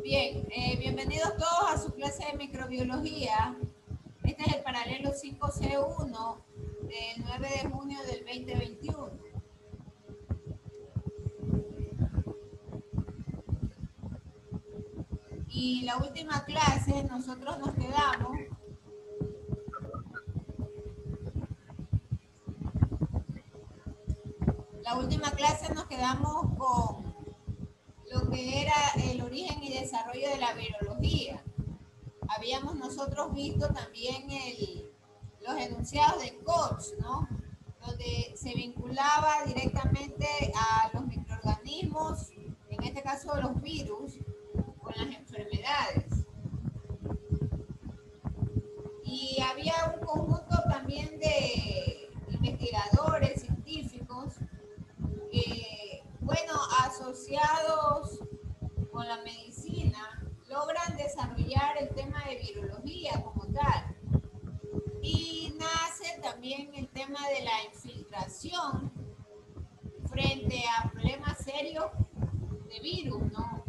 Bien, bienvenidos todos a su clase de microbiología. Este es el paralelo 5C1 del 9 de junio del 2021. Y la última clase nosotros nos quedamos con lo que era el origen y desarrollo de la virología. Habíamos nosotros visto también los enunciados de Koch, ¿no? Donde se vinculaba directamente a los microorganismos, en este caso los virus, con las enfermedades. Y había un conjunto también de investigadores, científicos, que, bueno, asociados con la medicina, logran desarrollar el tema de virología como tal. Y nace también el tema de la infiltración frente a problemas serios de virus, ¿no?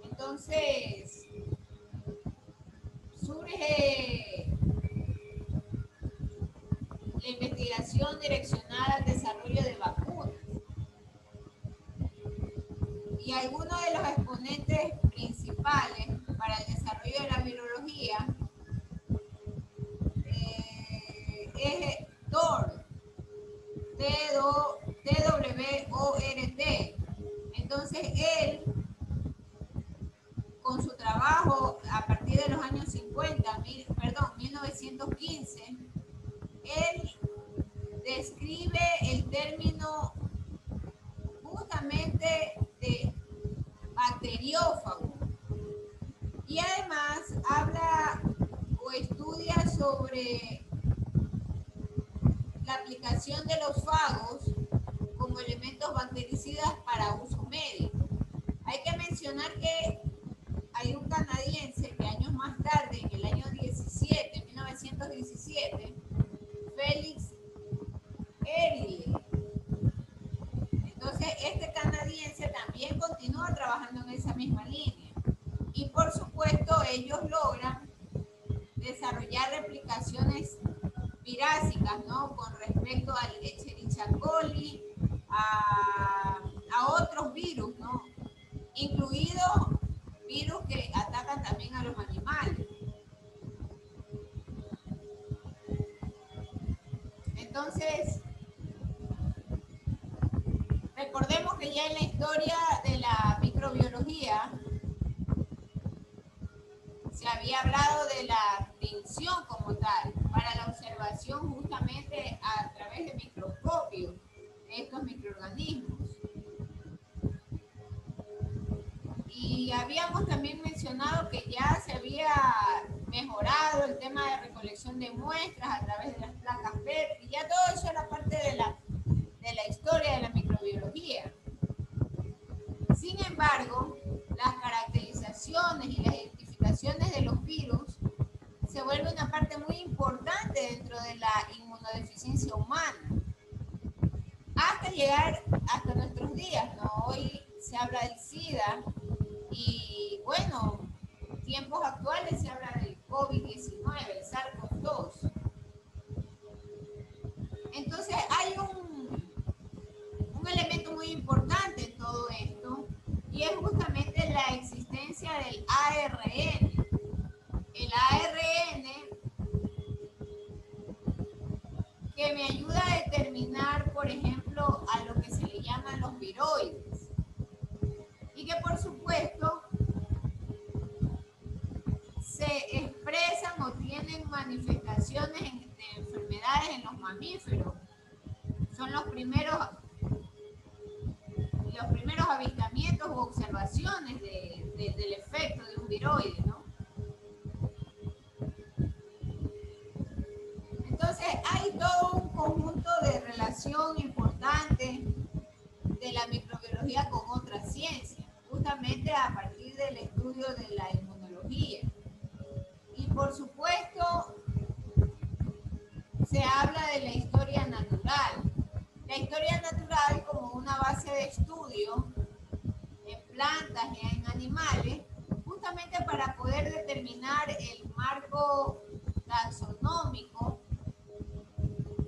Entonces, surge la investigación direccionada al desarrollo de vacunas. Y algunos de los exponentes principales para el desarrollo de la virología es TWORT, T-W-O-R-T. Entonces él, con su trabajo a partir de los años 1915, él describe el término justamente de bacteriófago y además habla o estudia sobre la aplicación de los fagos como elementos bactericidas para uso médico. Hay que mencionar que hay un canadiense que años más tarde, en el año 1917, Félix Erile. Entonces, este canadiense también continúa trabajando en esa misma línea. Y por supuesto, ellos logran desarrollar replicaciones virásicas, ¿no? Con respecto al Escherichia coli, a otros virus, ¿no? Incluidos virus que atacan también a los animales. Entonces, recordemos que ya en la historia de la microbiología se había hablado de la tinción como tal, para la observación justamente a través de microscopios de estos microorganismos. Y habíamos también mencionado que ya se había mejorado el tema de recolección de muestras a través de las placas PET, y ya todo eso era parte de la historia de la microbiología. Sin embargo, las caracterizaciones y las identificaciones de los virus se vuelve una parte muy importante dentro de la inmunodeficiencia humana, hasta llegar hasta nuestros días, ¿no? Hoy se habla del SIDA y, bueno, tiempos actuales se habla del COVID-19, el SARS-CoV-2. Entonces hay un elemento muy importante en todo esto, y es justamente la existencia del ARN. El ARN que me ayuda a determinar, por ejemplo, a lo que se le llaman los viroides. Y que por supuesto se expresan o tienen manifestaciones de enfermedades en los mamíferos. Son los primeros avistamientos u observaciones del efecto de un viroide, ¿no? Entonces hay todo un conjunto de relación importante de la microbiología con otras ciencias, justamente a partir del estudio de la inmunología. Y por supuesto se habla de la historia natural. La historia natural como una base de estudio en plantas y en animales animales, justamente para poder determinar el marco taxonómico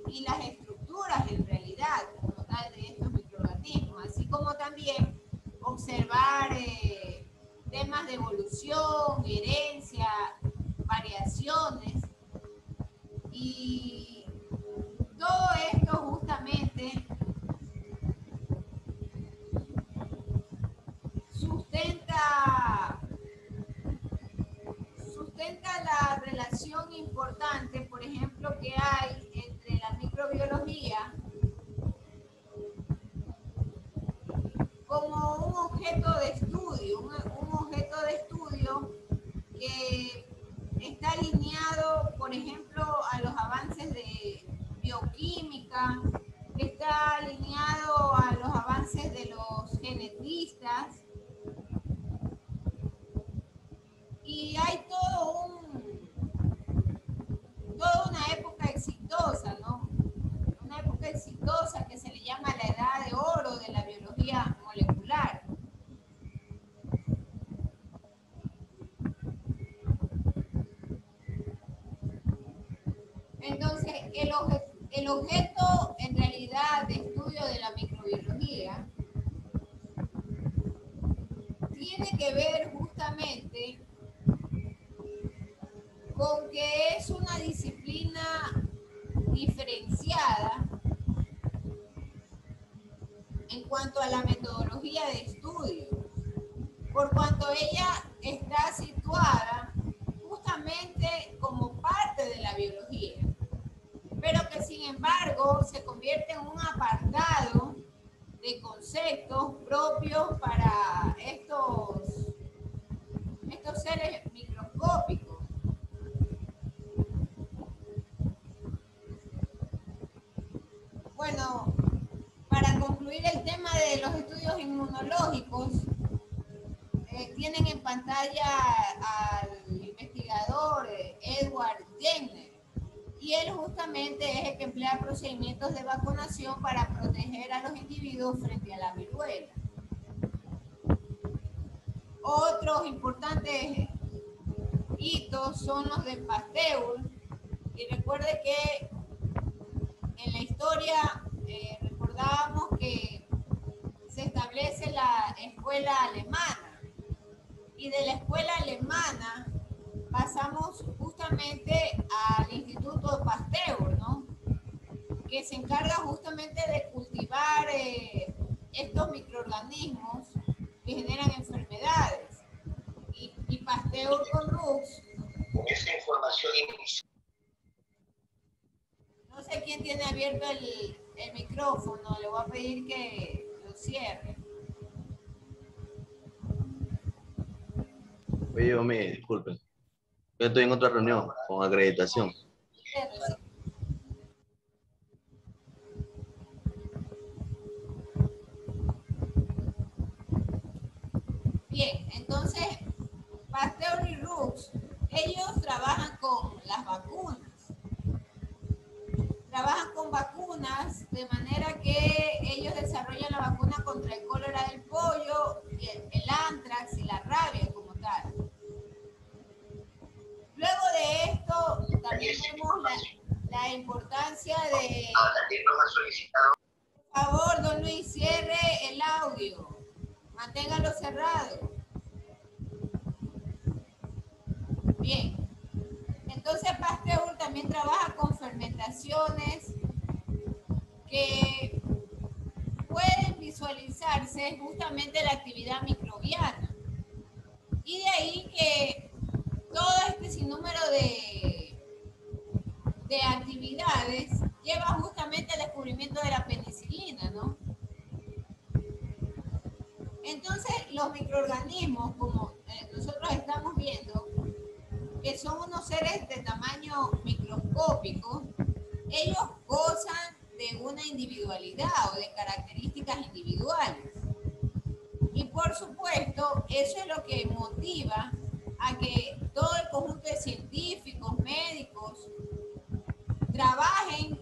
y las estructuras en realidad como tal de estos microorganismos, así como también observar temas de evolución, herencia, variaciones, y todo esto justamente sustenta la relación importante, por ejemplo, que hay entre la microbiología como un objeto de estudio, un objeto de estudio que está alineado, por ejemplo, a los avances de bioquímica, que está alineado a los avances de los genetistas, y hay toda una época exitosa, ¿no? Una época exitosa que se le llama la edad de oro de la biología molecular. Entonces, el objeto en realidad de estudio de la microbiología tiene que ver justamente con que es una disciplina diferenciada en cuanto a la metodología de estudio, por cuanto ella está situada justamente como parte de la biología, pero que sin embargo se convierte en un apartado de conceptos propios para estos seres microscópicos. Bueno, para concluir el tema de los estudios inmunológicos, tienen en pantalla al investigador Edward Jenner, y él justamente es el que emplea procedimientos de vacunación para proteger a los individuos frente a la viruela. Otros importantes hitos son los de Pasteur, y recuerde que en la historia recordábamos que se establece la escuela alemana, y de la escuela alemana pasamos justamente al Instituto Pasteur, ¿no? Que se encarga justamente de cultivar estos microorganismos que generan enfermedades. Y Pasteur con Rux. Esa información. No sé quién tiene abierto el micrófono, le voy a pedir que lo cierre. Oye, me disculpen. Yo estoy en otra reunión con acreditación. Bien, entonces Pasteur y Rux, ellos trabajan con las vacunas. Trabajan con vacunas de manera que ellos desarrollan la vacuna contra el cólera del pollo, el antrax y la rabia como tal. Luego de esto, también vemos la importancia de... Por favor, don Luis, cierre el audio. Manténgalo cerrado. Bien. Entonces, Pasteur también trabaja con fermentaciones que pueden visualizarse justamente la actividad microbiana. Y de ahí que todo este sinnúmero de actividades lleva justamente al descubrimiento de la penicilina, ¿no? Entonces, los microorganismos, como nosotros estamos viendo, que son unos seres de tamaño microscópico, ellos gozan de una individualidad o de características individuales. Y por supuesto, eso es lo que motiva a que todo el conjunto de científicos, médicos, trabajen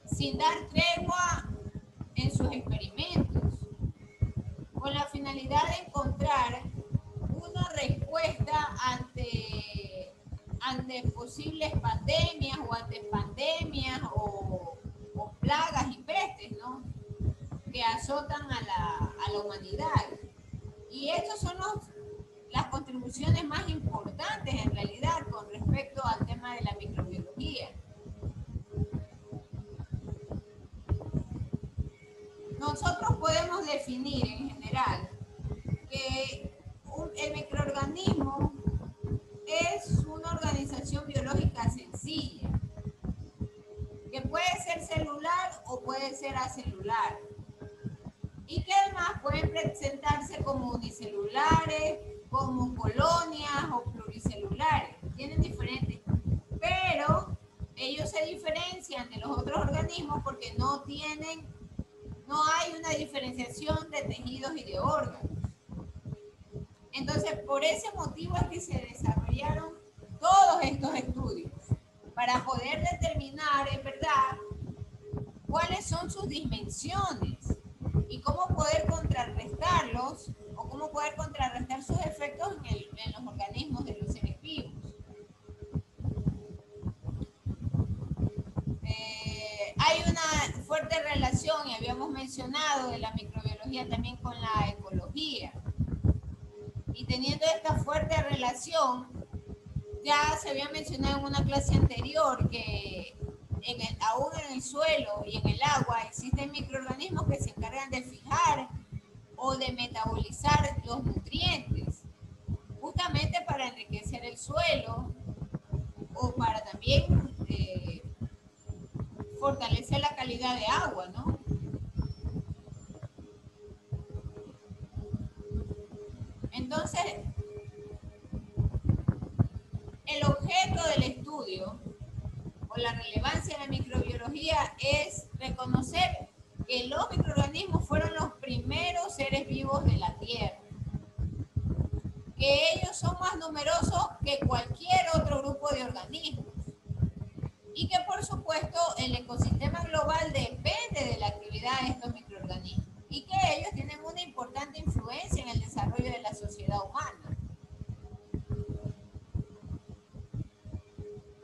sin dar tregua en sus experimentos, con la finalidad de encontrar ante posibles pandemias o ante pandemias o plagas y pestes, ¿no? Que azotan a la humanidad. Y estas son las contribuciones más importantes en realidad con respecto al tema de la microbiología. Nosotros podemos definir en general que el microorganismo es una organización biológica sencilla, que puede ser celular o puede ser acelular, y que además pueden presentarse como unicelulares, como colonias o pluricelulares. Tienen diferentes, pero ellos se diferencian de los otros organismos porque no hay una diferenciación de tejidos y de órganos. Entonces, por ese motivo es que se desarrollaron todos estos estudios, para poder determinar, en verdad, cuáles son sus dimensiones y cómo poder contrarrestarlos o cómo poder contrarrestar sus efectos en los organismos de los seres vivos. Hay una fuerte relación, y habíamos mencionado, de la microbiología también con la ecología. Y teniendo esta fuerte relación, ya se había mencionado en una clase anterior que aún en el suelo y en el agua existen microorganismos que se encargan de fijar o de metabolizar los nutrientes, justamente para enriquecer el suelo o para también fortalecer la calidad de agua, ¿no? Entonces, el objeto del estudio o la relevancia de la microbiología es reconocer que los microorganismos fueron los primeros seres vivos de la Tierra, que ellos son más numerosos que cualquier otro grupo de organismos y que por supuesto el ecosistema global depende de la actividad de estos microorganismos y que ellos tienen una importante influencia en el desarrollo de la sociedad humana.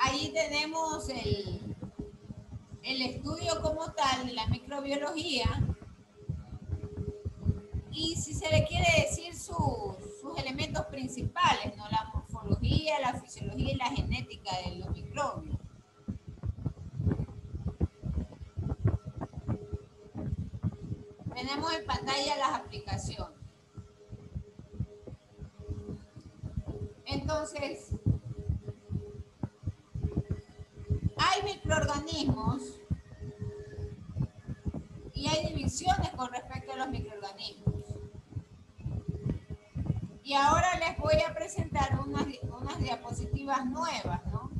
Ahí tenemos el estudio como tal de la microbiología, y si se le quiere decir sus elementos principales, ¿no? La morfología, la fisiología y la genética de los microbios. Tenemos en pantalla las aplicaciones. Entonces, hay microorganismos y hay divisiones con respecto a los microorganismos. Y ahora les voy a presentar unas diapositivas nuevas, ¿no?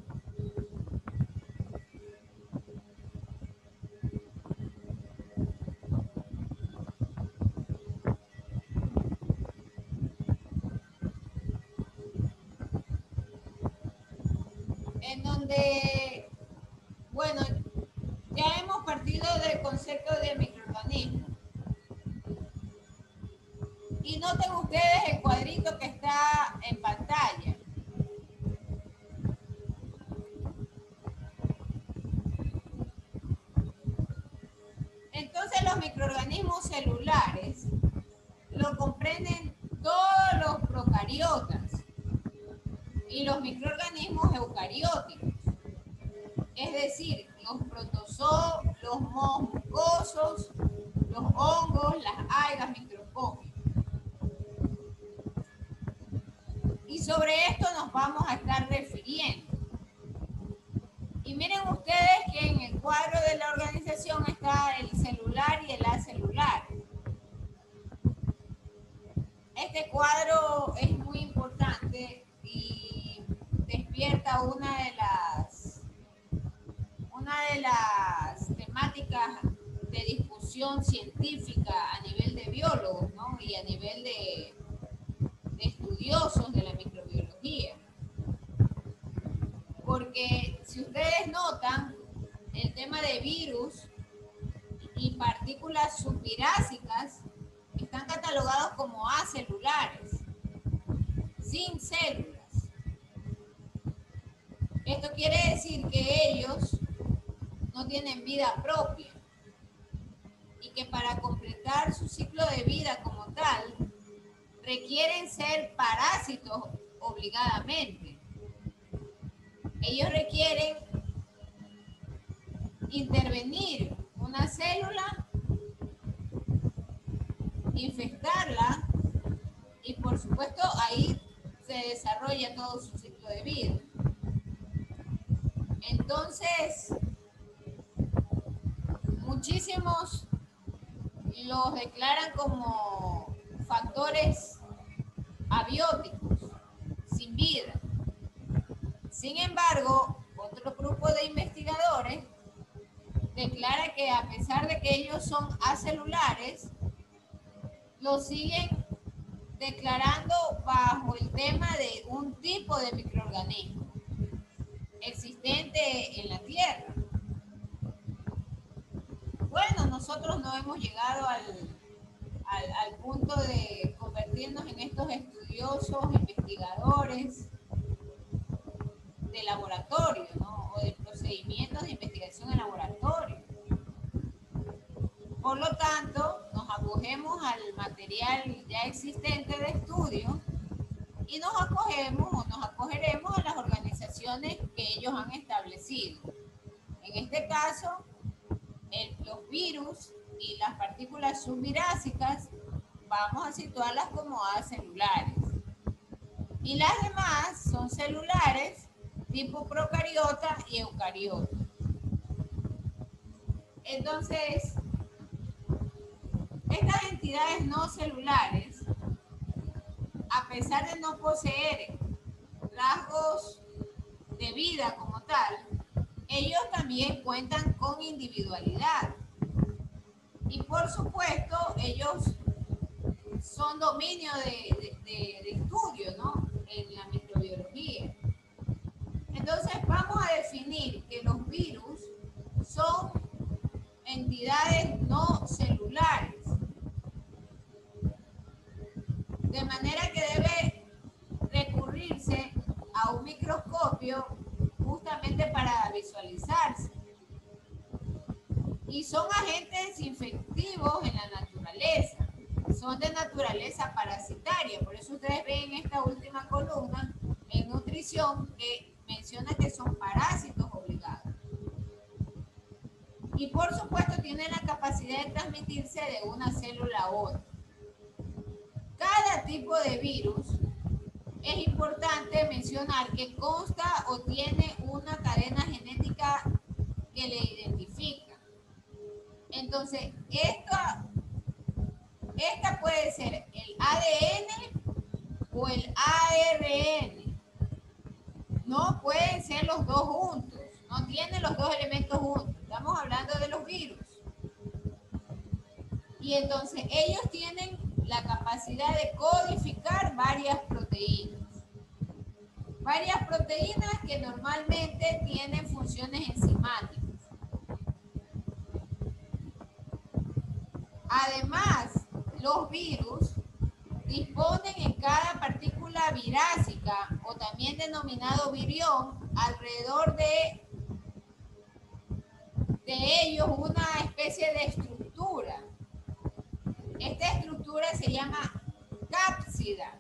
En donde, bueno, ya hemos partido del concepto de microorganismo. Y noten ustedes el cuadrito que está en pantalla. Entonces los microorganismos celulares lo comprenden todos los procariotas y los microorganismos eucarióticos, es decir, los protozoos, los mohos mucosos, los hongos, las algas microscópicas. Y sobre esto nos vamos a estar refiriendo. Y miren ustedes que en el cuadro de la organización está el celular y el acelular. Este cuadro es muy importante y despierta una de las temáticas de discusión científica a nivel de biólogos, ¿no? Y a nivel de estudiosos de la microbiología. Porque si ustedes notan, el tema de virus y partículas subvirásicas están catalogados como acelulares, sin células. Esto quiere decir que ellos no tienen vida propia y que para completar su ciclo de vida como tal requieren ser parásitos obligadamente. Ellos requieren intervenir una célula, infectarla y por supuesto ahí se desarrolla todo su ciclo de vida. Entonces, muchísimos los declaran como factores abióticos, sin vida. Sin embargo, otro grupo de investigadores declara que a pesar de que ellos son acelulares, lo siguen declarando bajo el tema de un tipo de microorganismo existente en la Tierra. Bueno, nosotros no hemos llegado al punto de convertirnos en estos estudiosos, investigadores de laboratorio, ¿no? O de procedimientos de investigación en laboratorio. Por lo tanto, nos acogemos al material ya existente de estudio y nos acogeremos a las organizaciones que ellos han establecido. En este caso, los virus y las partículas subvirásicas vamos a situarlas como acelulares. Y las demás son celulares tipo procariota y eucariota. Entonces, estas entidades no celulares, a pesar de no poseer rasgos de vida como tal, ellos también cuentan con individualidad. Y por supuesto, ellos son dominio de estudio, ¿no? En la microbiología. Entonces, vamos a definir que los virus son entidades no celulares. De manera que debe recurrirse a un microscopio justamente para visualizarse. Y son agentes infectivos en la naturaleza. Son de naturaleza parasitaria. Por eso ustedes ven en esta última columna, en nutrición, que menciona que son parásitos obligados. Y por supuesto tienen la capacidad de transmitirse de una célula a otra. Cada tipo de virus es importante mencionar que consta o tiene una cadena genética que le identifica. Entonces, esta puede ser el ADN o el ARN. No pueden ser los dos juntos. No tienen los dos elementos juntos. Estamos hablando de los virus. Y entonces ellos tienen la capacidad de codificar varias proteínas. Varias proteínas que normalmente tienen funciones enzimáticas. Además, los virus disponen en cada partícula virásica, o también denominado virión, alrededor de ellos una especie de estructura. Esta estructura se llama cápsida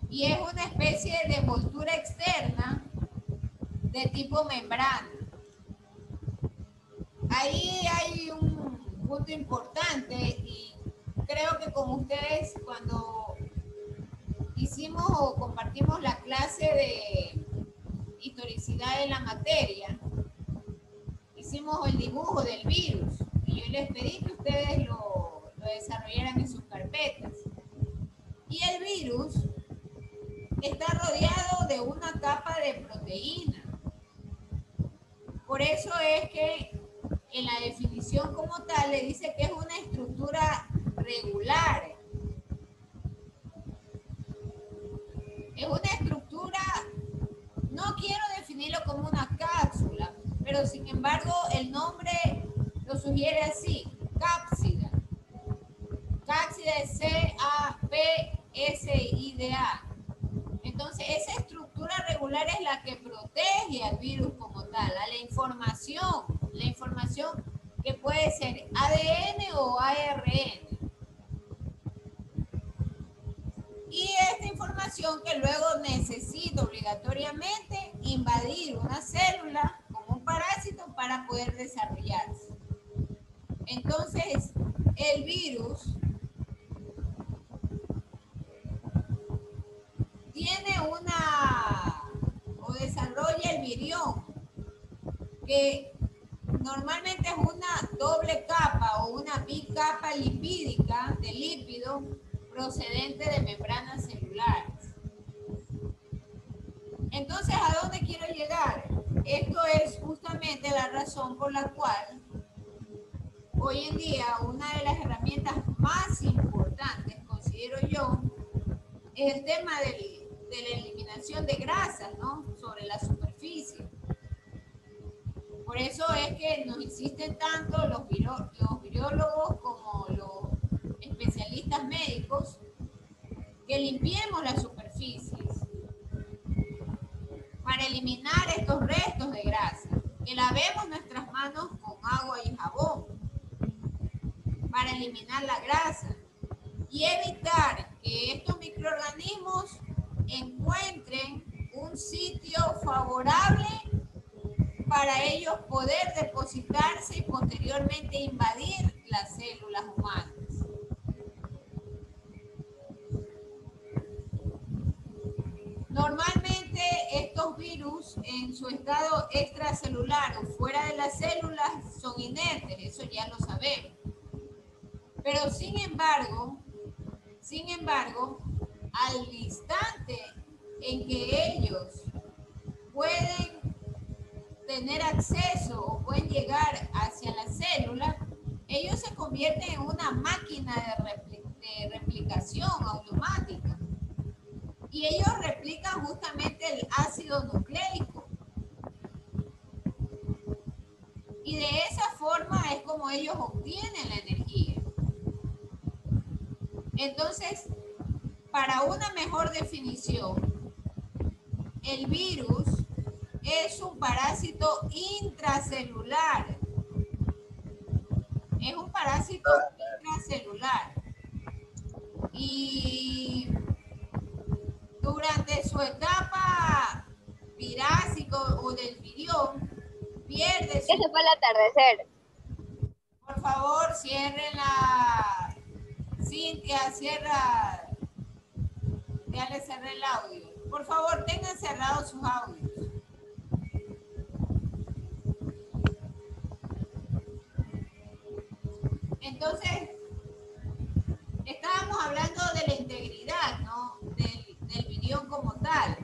y es una especie de envoltura externa de tipo membrana. Ahí hay un punto importante y creo que con ustedes cuando hicimos o compartimos la clase de historicidad de la materia, hicimos el dibujo del virus y yo les pedí que ustedes lo desarrollaran en sus carpetas. Y el virus está rodeado de una capa de proteína. Por eso es que en la definición como tal le dice que es una estructura regular. Es una estructura, no quiero definirlo como una cápsula, pero sin embargo el nombre lo sugiere así, cápsida. Cápsida es C-A-P-S-I-D-A. Entonces esa estructura regular celular es la que protege al virus como tal, a la información que puede ser ADN o ARN. Y esta información que luego necesita obligatoriamente invadir una célula como un parásito para poder desarrollarse. Entonces, el virus tiene o desarrolla el virión, que normalmente es una doble capa o una bicapa lipídica de lípido procedente de membranas celulares. Entonces, ¿a dónde quiero llegar? Esto es justamente la razón por la cual hoy en día una de las herramientas más importantes, considero yo, es el tema de la eliminación de grasas, ¿no?, sobre la superficie. Por eso es que nos insisten tanto los virólogos como los especialistas médicos que limpiemos las superficies para eliminar estos restos de grasa, que lavemos nuestras manos con agua y jabón para eliminar la grasa y evitar que estos microorganismos encuentren un sitio favorable para ellos poder depositarse y posteriormente invadir las células humanas. Normalmente estos virus en su estado extracelular o fuera de las células son inertes, eso ya lo sabemos. Pero sin embargo, al instante en que ellos pueden tener acceso o pueden llegar hacia la célula, ellos se convierten en una máquina de replicación automática. Y ellos replican justamente el ácido nucleico. Y de esa forma es como ellos obtienen la energía. Entonces, para una mejor definición, el virus es un parásito intracelular. Es un parásito intracelular. Y durante su etapa virásico o del virión, pierde su... Ya se fue el atardecer. Por favor, cierren la... Cintia, cierra... Ya le cerré el audio. Por favor, tengan cerrados sus audios. Entonces, estábamos hablando de la integridad, ¿no?, del virión como tal.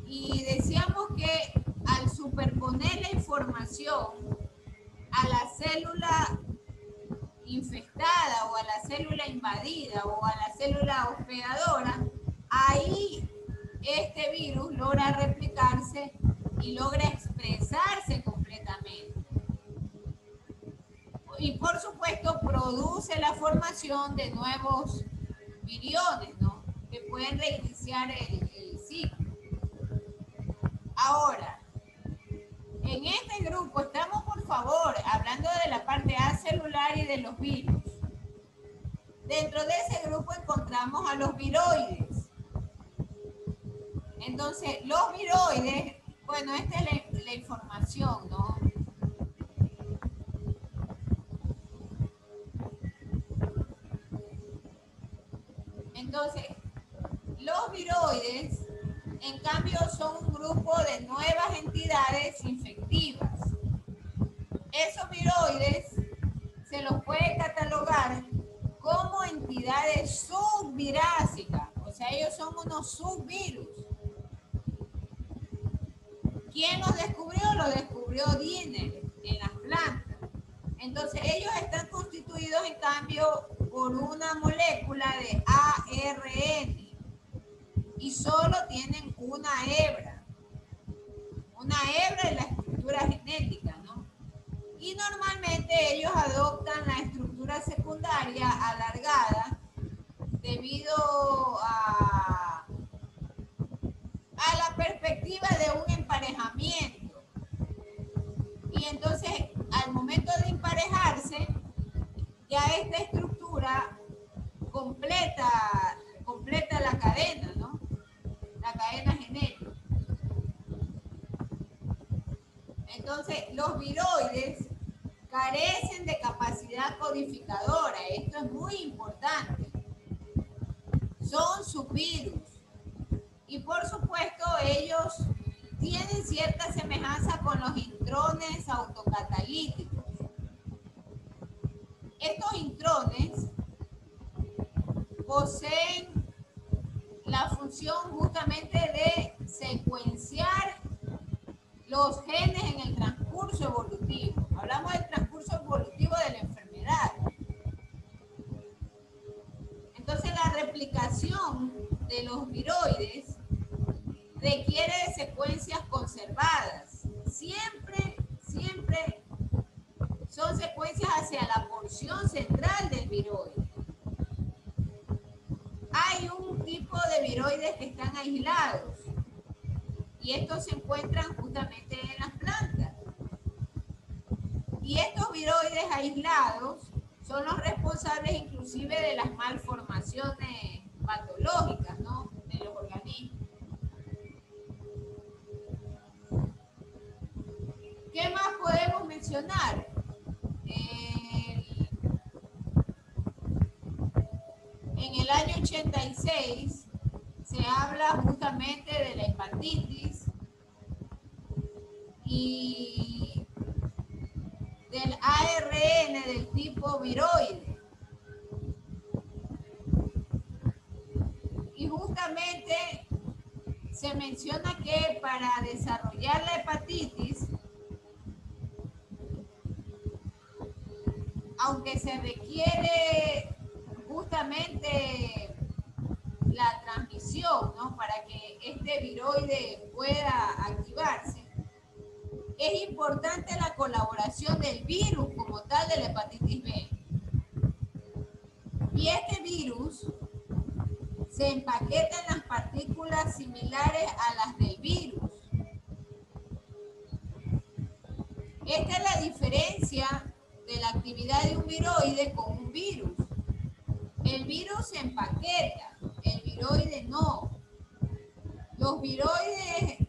Y decíamos que al superponer la información a la célula infectada o a la célula invadida o a la célula hospedadora, ahí este virus logra replicarse y logra expresarse completamente. Y por supuesto produce la formación de nuevos viriones, ¿no?, que pueden reiniciar el ciclo. Ahora, en este grupo estamos, por favor, hablando de la parte acelular y de los virus. Dentro de ese grupo encontramos a los viroides. Entonces, los viroides, bueno, esta es la información, ¿no? Entonces, los viroides, en cambio, son un grupo de nuevas entidades infectivas. Esos viroides se los puede catalogar como entidades subvirásicas, o sea, ellos son unos subvirus. ¿Quién los descubrió? Los descubrió Diener en las plantas. Entonces, ellos están constituidos, en cambio, por una molécula de ARN y solo tienen una hebra en la estructura genética, ¿no? Y normalmente ellos adoptan la estructura secundaria alargada debido a perspectiva de un emparejamiento. Y entonces, al momento de emparejarse, ya esta estructura completa la cadena, ¿no? La cadena genética. Entonces, los viroides carecen de capacidad codificadora. Esto es muy importante. Son subvirus. Y por supuesto, ellos tienen cierta semejanza con los intrones autocatalíticos. Estos intrones poseen la función justamente de secuenciar los genes en el transcurso evolutivo. Hablamos del transcurso evolutivo de la enfermedad. Entonces, la replicación de los viroides requiere de secuencias conservadas. Siempre son secuencias hacia la porción central del viroide. Hay un tipo de viroides que están aislados y estos se encuentran justamente en las plantas. Y estos viroides aislados son los responsables inclusive de las malformaciones patológicas, ¿no?, de los organismos. ¿Qué más podemos mencionar? En el año 86 se habla justamente de la hepatitis y del ARN del tipo viroide. Y justamente se menciona que para desarrollar la hepatitis, aunque se requiere justamente la transmisión, ¿no?, para que este viroide pueda activarse, es importante la colaboración del virus como tal de la hepatitis B. Y este virus se empaqueta en las partículas similares a las del virus. Esta es la diferencia de la actividad de un viroide con un virus. El virus se empaqueta, el viroide no. Los viroides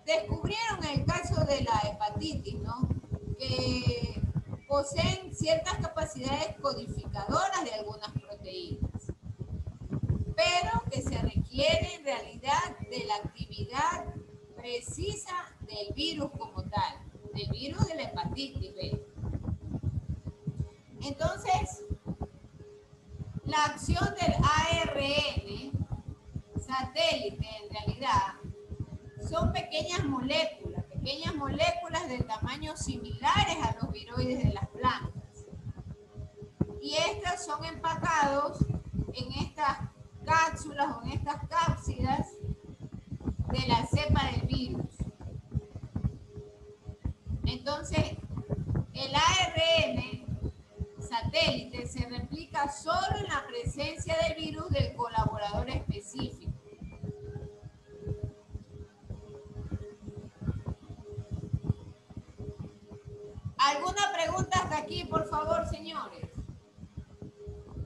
descubrieron el caso de la hepatitis, ¿no?, que poseen ciertas capacidades codificadoras de algunas proteínas, pero que se requiere en realidad de la actividad precisa del virus como tal, del virus de la hepatitis B. Entonces, la acción del ARN satélite en realidad son pequeñas moléculas de tamaños similares a los viroides de las plantas. Y estos son empacados en estas cápsulas o en estas cápsidas de la cepa del virus. Entonces, el ARN satélite se replica solo en la presencia del virus del colaborador específico. ¿Alguna pregunta hasta aquí, por favor, señores?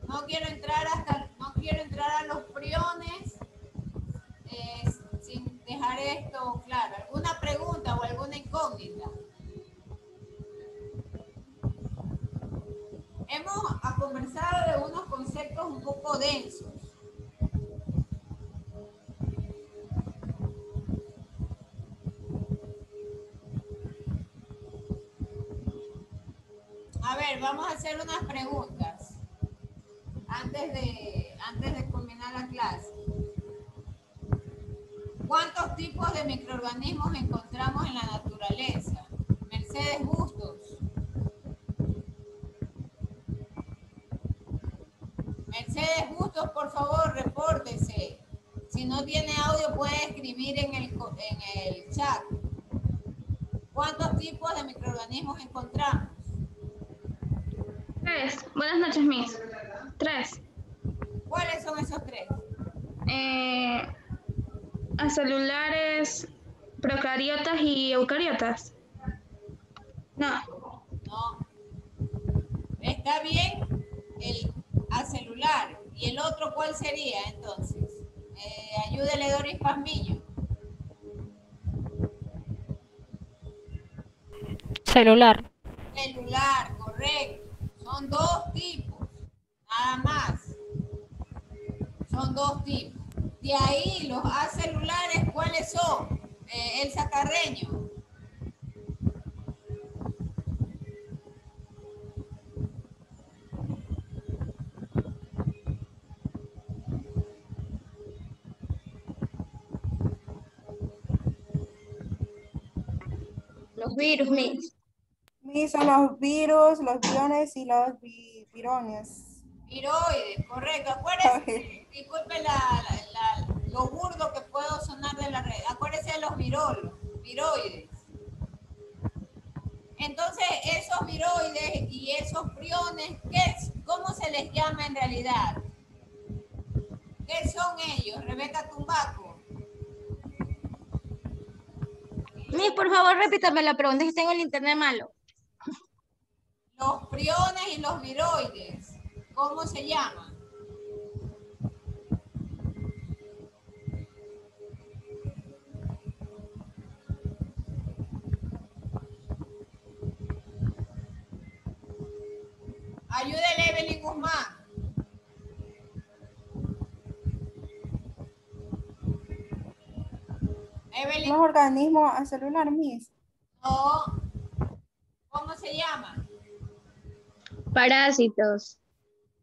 No quiero entrar a los priones sin dejar esto claro. ¿Alguna pregunta o alguna incógnita? Hemos conversado de unos conceptos un poco densos. A ver, vamos a hacer unas preguntas antes de culminar la clase. ¿Cuántos tipos de microorganismos encontramos en la naturaleza? Mercedes Bustos. Mercedes Bustos, por favor, repórtese. Si no tiene audio, puede escribir en el chat. ¿Cuántos tipos de microorganismos encontramos? 3. Buenas noches, Miss. 3. ¿Cuáles son esos 3? a celulares procariotas y eucariotas. No, No. Está bien el acelular. ¿Y el otro cuál sería entonces? Ayúdele Doris Pazmiño. Celular. Celular, correcto. Son dos tipos, nada más. Son dos tipos. De ahí los acelulares, ¿cuáles son? Elsa Carreño. los virus, Miss. Son los virus, los viones y los virones. Viroides, correcto. Acuérdense, disculpe lo burdo que puedo sonar de la red. Acuérdense de los viroides. Entonces, esos viroides y esos priones, ¿cómo se les llama en realidad? ¿Qué son ellos? Rebeca Tumbaco. Miss, por favor, repítame la pregunta, que tengo el internet malo. Los priones y los viroides, ¿cómo se llaman? Ayúdele Evelyn Guzmán. Evelyn. Los organismos acelulares, Miss. No. ¿Cómo se llaman? Parásitos.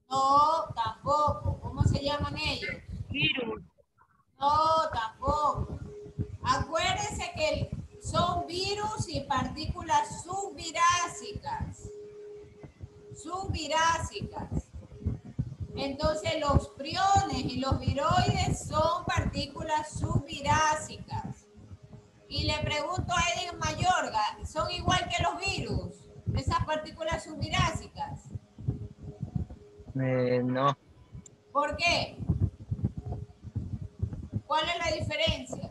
No, tampoco. ¿Cómo se llaman ellos? Virus. No, tampoco. Acuérdense que son virus y partículas subvirásicas. Subvirásicas. Entonces los priones y los viroides son partículas subvirásicas. Y le pregunto a Edith Mayorga, ¿son igual que los virus? Esas partículas subvirásicas. No. ¿Por qué? ¿Cuál es la diferencia?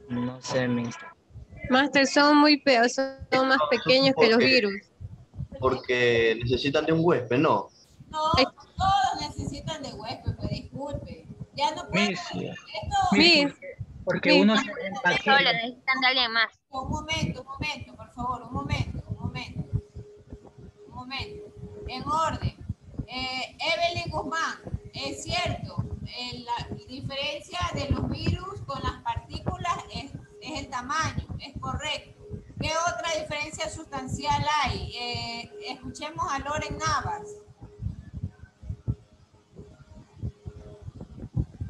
No sé, Miss. Master, son muy feos, son más pequeños que los virus. Porque necesitan de un huésped, ¿no? No, todos necesitan de huésped, pues disculpe. Ya no puedo. Miss, Miss, porque Miss. uno se empaqueta. Necesitan de alguien más. Un momento, por favor, un momento. En orden. Evelyn Guzmán, es cierto, la diferencia de los virus con las partículas es el tamaño, es correcto. ¿Qué otra diferencia sustancial hay? Escuchemos a Loren Navas.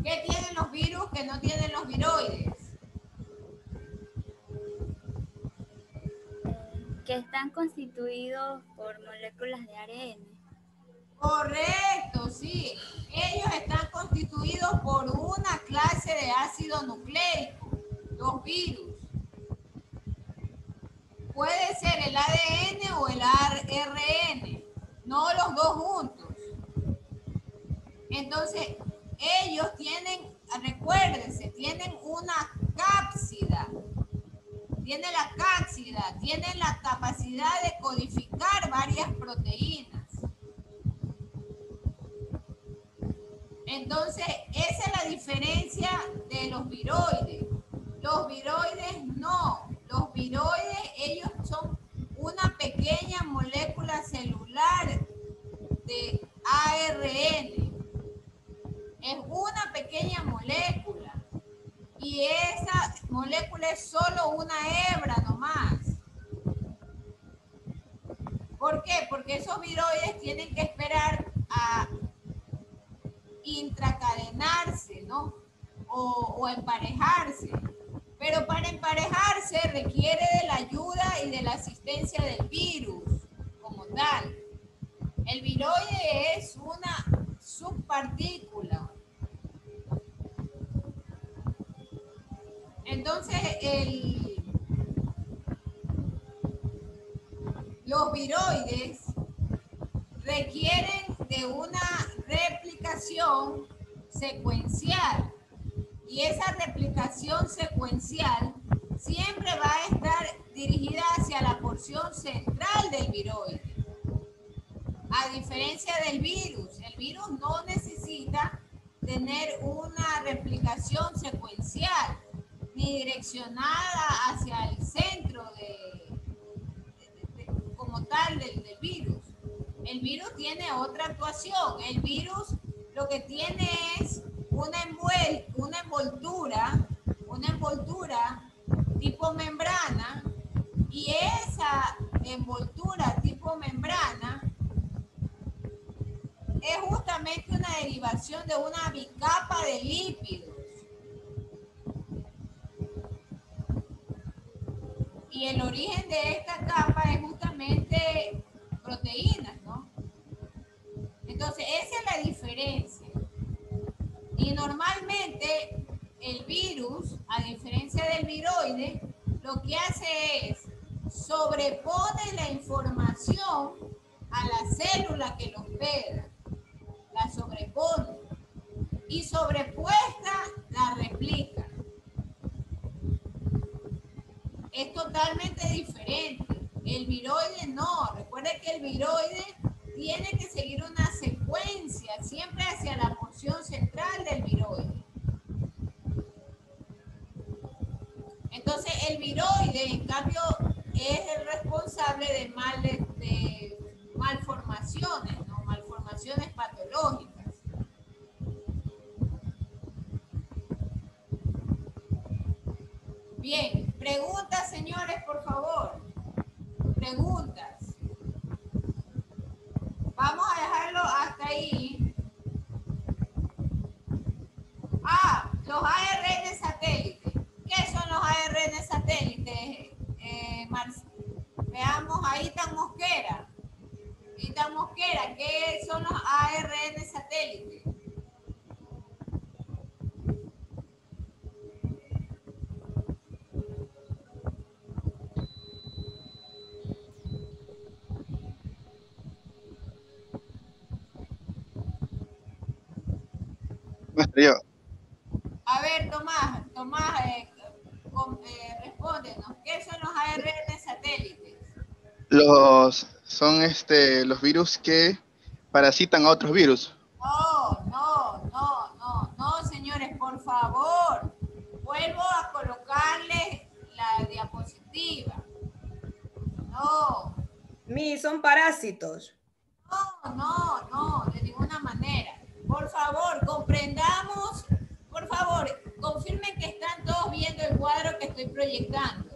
¿Qué tienen los virus que no tienen los viroides? Que están constituidos por moléculas de ARN. Correcto, sí. Ellos están constituidos por una clase de ácido nucleico, los virus. Puede ser el ADN o el ARN, no los dos juntos. Entonces, ellos tienen, recuérdense, tienen una cápsida. Tienen la cápsida, tienen la capacidad de codificar varias proteínas. Entonces, esa es la diferencia de los viroides. Los viroides no. Los viroides, ellos son una pequeña molécula celular de ARN. Es una pequeña molécula. Y esa molécula es solo una hebra nomás. ¿Por qué? Porque esos viroides tienen que esperar a intracadenarse, ¿no? O emparejarse. Pero para emparejarse requiere de la ayuda y de la asistencia del virus como tal. El viroide es una subpartícula. Entonces, los viroides requieren de una replicación secuencial. Y esa replicación secuencial siempre va a estar dirigida hacia la porción central del viroide. A diferencia del virus, el virus no necesita tener una replicación secuencial ni direccionada hacia el centro como tal del virus. El virus tiene otra actuación. El virus lo que tiene es una envoltura tipo membrana, y esa envoltura tipo membrana es justamente una derivación de una bicapa de lípidos. Y el origen de esta capa es justamente proteínas, ¿no? Entonces, esa es la diferencia. Y normalmente el virus, a diferencia del viroide, lo que hace es sobrepone la información a la célula que lo hospeda. La sobrepone. Y sobrepuesta la replica. Es totalmente diferente. El viroide no. Recuerde que el viroide tiene que seguir una secuencia siempre hacia la porción central del viroide. Entonces, el viroide, en cambio, es el responsable de malformaciones, ¿no? Malformaciones patológicas. Bien, preguntas, señores, por favor. Preguntas. Vamos a dejarlo hasta ahí. Los ARN satélites. ¿Qué son los ARN satélites? Veamos a Itan Mosquera. Itan Mosquera, ¿qué son los ARN satélites? Yo. A ver, Tomás, respóndenos. ¿Qué son los ARN satélites? Son los virus que parasitan a otros virus. No, señores, por favor. Vuelvo a colocarle la diapositiva. No. Son parásitos. No, de ninguna manera. Por favor, comprendamos. Por favor, confirmen que están todos viendo el cuadro que estoy proyectando.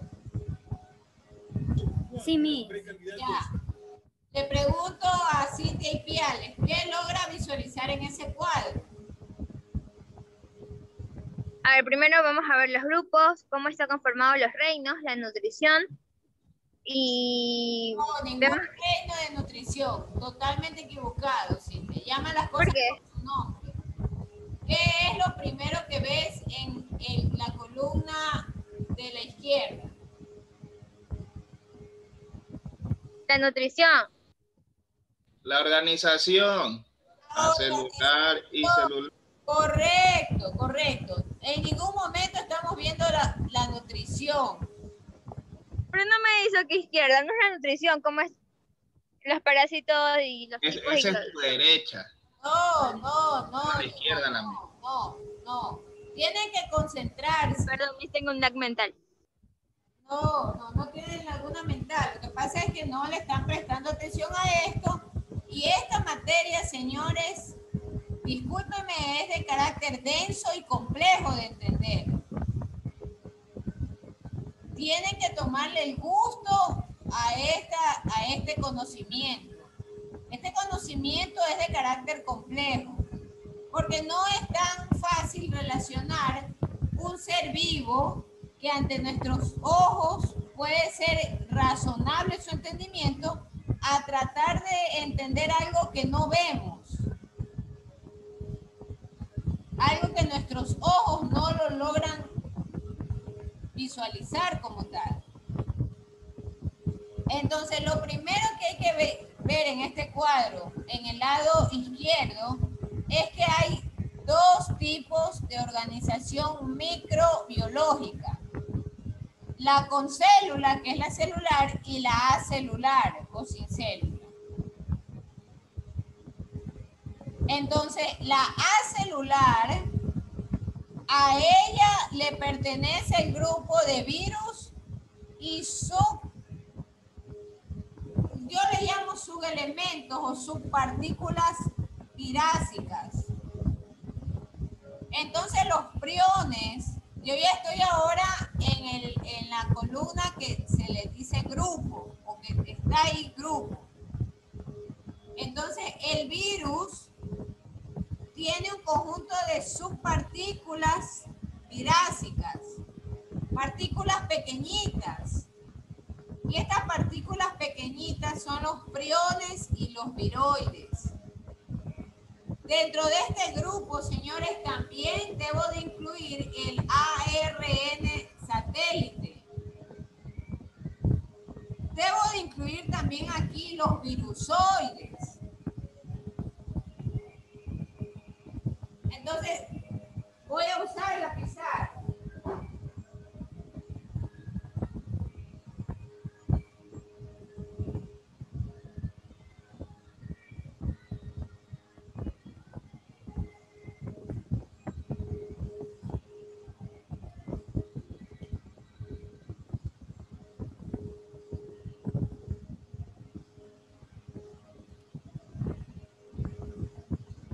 Sí, Miss. Ya. Le pregunto a Cintia y Piales, ¿qué logra visualizar en ese cuadro? A ver, primero vamos a ver los grupos, cómo están conformados los reinos, la nutrición y... No, ningún reino de nutrición. Totalmente equivocado, Cintia. Llama las cosas por su nombre. ¿Qué es lo primero que ves en la columna de la izquierda? La nutrición. La organización celular y celular. Correcto. En ningún momento estamos viendo la nutrición. Pero no me dice que izquierda, no es la nutrición, ¿cómo es? Los parásitos y los tipos. Esa es tu derecha. No. A la izquierda la mía. No. Tienen que concentrarse. Perdón, tengo un lag mental. No tienen laguna mental. Lo que pasa es que no le están prestando atención a esto. Y esta materia, señores, discúlpenme, es de carácter denso y complejo de entender. Tienen que tomarle el gusto a este conocimiento. Este conocimiento es de carácter complejo, porque no es tan fácil relacionar un ser vivo que ante nuestros ojos puede ser razonable su entendimiento a tratar de entender algo que no vemos. Algo que nuestros ojos no lo logran visualizar como tal. Entonces, lo primero que hay que ver en este cuadro, en el lado izquierdo, es que hay dos tipos de organización microbiológica. La con célula, que es la celular, y la acelular, o sin célula. Entonces, la acelular, a ella le pertenece el grupo de virus y yo le llamo subelementos o subpartículas virásicas. Entonces, los priones, yo ya estoy ahora en la columna que se le dice grupo, o que está ahí grupo. Entonces, el virus tiene un conjunto de subpartículas virásicas, partículas pequeñitas. Y estas partículas pequeñitas son los priones y los viroides. Dentro de este grupo, señores, también debo de incluir el ARN satélite. Debo de incluir también aquí los virusoides. Entonces, voy a usar la pizarra.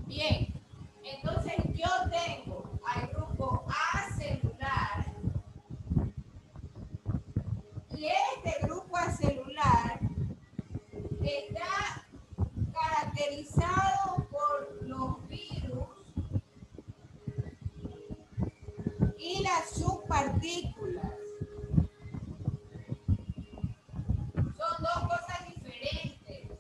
Bien, entonces yo tengo al grupo acelular y este grupo acelular está caracterizado por los virus y las subpartículas. Son dos cosas diferentes.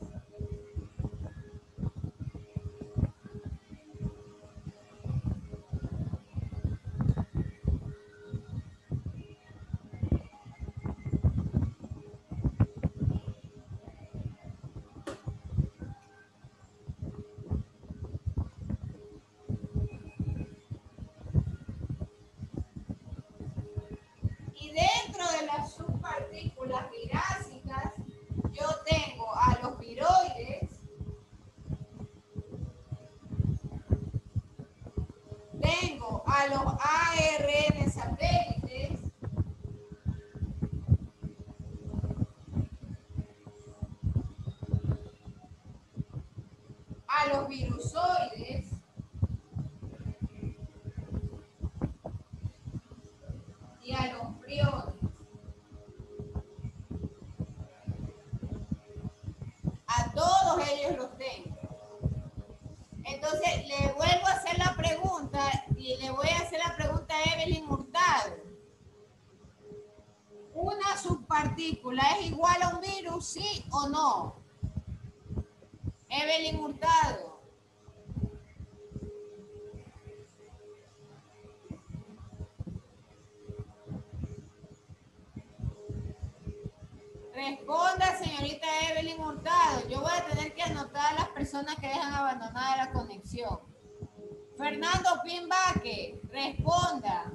Y dentro de las subpartículas virásicas, yo tengo a los viroides, tengo a los ARN satélites, a los virusoides, y a los priones. A todos ellos los tengo. Entonces, le vuelvo a hacer la pregunta y le voy a hacer la pregunta a Evelyn Hurtado. ¿Una subpartícula es igual a un virus, sí o no? Evelyn Hurtado. Responda, señorita Evelyn Hurtado. Yo voy a tener que anotar a las personas que dejan abandonada la conexión. Fernando Pimbaque, responda.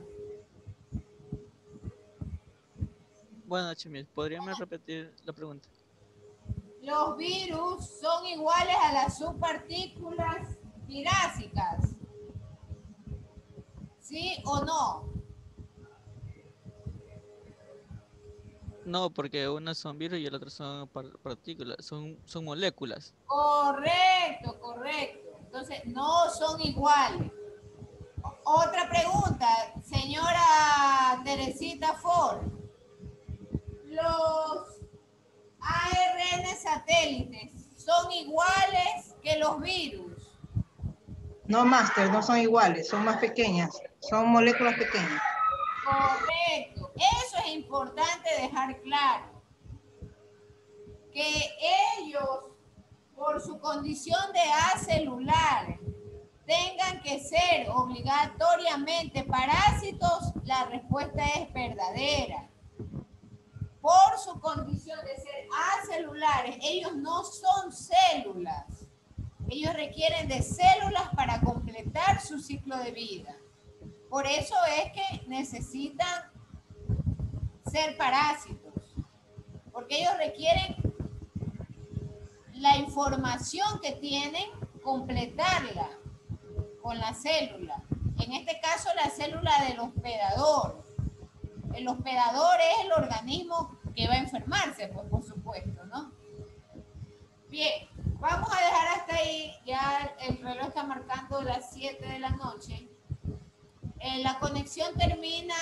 Buenas noches, Miss. ¿Podrían repetir la pregunta? ¿Los virus son iguales a las subpartículas virásicas? ¿Sí o no? No, porque unas son virus y el otro son partículas, son moléculas. Correcto, correcto. Entonces, no son iguales. Otra pregunta, señora Teresita Ford. ¿Los ARN satélites son iguales que los virus? No, Master, no son iguales, son más pequeñas, son moléculas pequeñas. Correcto. Eso es importante dejar claro. Que ellos, por su condición de acelular, tengan que ser obligatoriamente parásitos, la respuesta es verdadera. Por su condición de ser acelular, celulares, ellos no son células. Ellos requieren de células para completar su ciclo de vida. Por eso es que necesitan ser parásitos, porque ellos requieren la información que tienen, completarla con la célula. En este caso, la célula del hospedador. El hospedador es el organismo que va a enfermarse, pues por supuesto, ¿no? Bien, vamos a dejar hasta ahí. Ya el reloj está marcando las 7 de la noche. La conexión termina.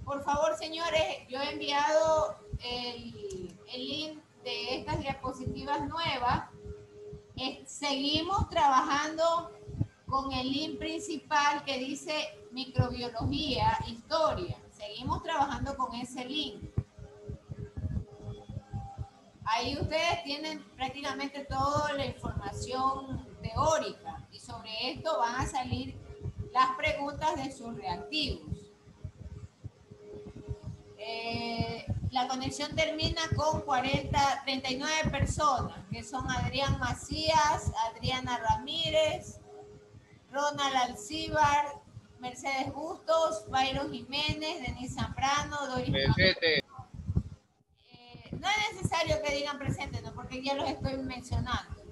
Por favor, señores, yo he enviado el link de estas diapositivas nuevas. Seguimos trabajando con el link principal que dice microbiología, historia. Seguimos trabajando con ese link. Ahí ustedes tienen prácticamente toda la información teórica y sobre esto van a salir las preguntas de sus reactivos. La conexión termina con 39 personas, que son Adrián Macías, Adriana Ramírez, Ronald Alcíbar, Mercedes Bustos, Byron Jiménez, Denis Zambrano, Doris. Presente. No es necesario que digan presente, ¿no? Porque ya los estoy mencionando.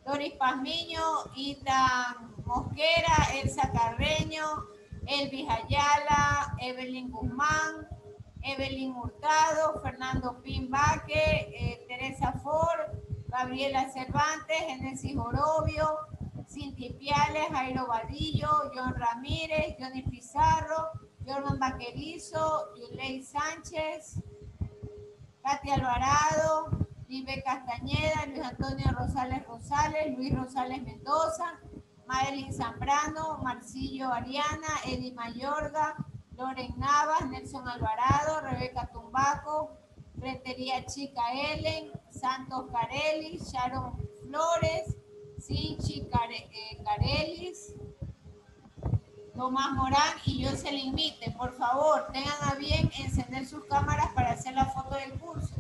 Doris Pazmiño, Ita Mosquera, Elsa Carreño, Elvis Ayala, Evelyn Guzmán, Evelyn Hurtado, Fernando Pimbaque, Teresa Ford, Gabriela Cervantes, Genesis Orobio, Cinti Piales, Jairo Vadillo, John Ramírez, Johnny Pizarro, Jordan Vaquerizo, Yulei Sánchez, Katia Alvarado, Libe Castañeda, Luis Antonio Rosales Rosales, Luis Rosales Mendoza, Madeline Zambrano, Marcillo Ariana, Eddie Mayorga, Loren Navas, Nelson Alvarado, Rebeca Tumbaco, Rentería Chica Ellen, Santos Carelli, Sharon Flores, Sinchi Carelis, Tomás Morán y Jocelyn Mite. Por favor, tengan a bien encender sus cámaras para hacer la foto del curso.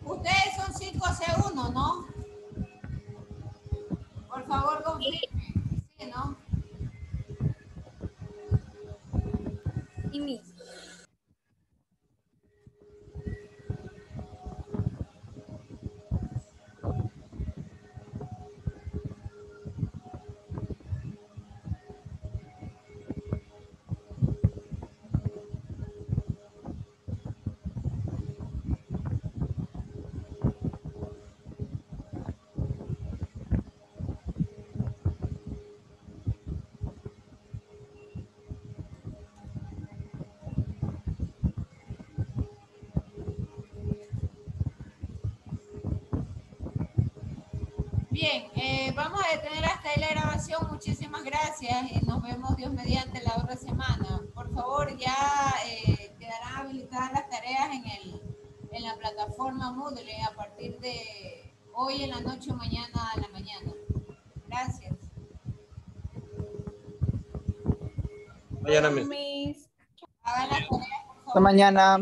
Ustedes son 5C1, ¿no? Por favor, confirme. Sí, ¿no? Y mi. Bien, vamos a detener hasta ahí la grabación. Muchísimas gracias y nos vemos Dios mediante la otra semana. Por favor, ya quedarán habilitadas las tareas en la plataforma Moodle a partir de hoy en la noche o mañana a la mañana. Gracias. Mañana, Hagan las tareas, por favor. Hasta mañana.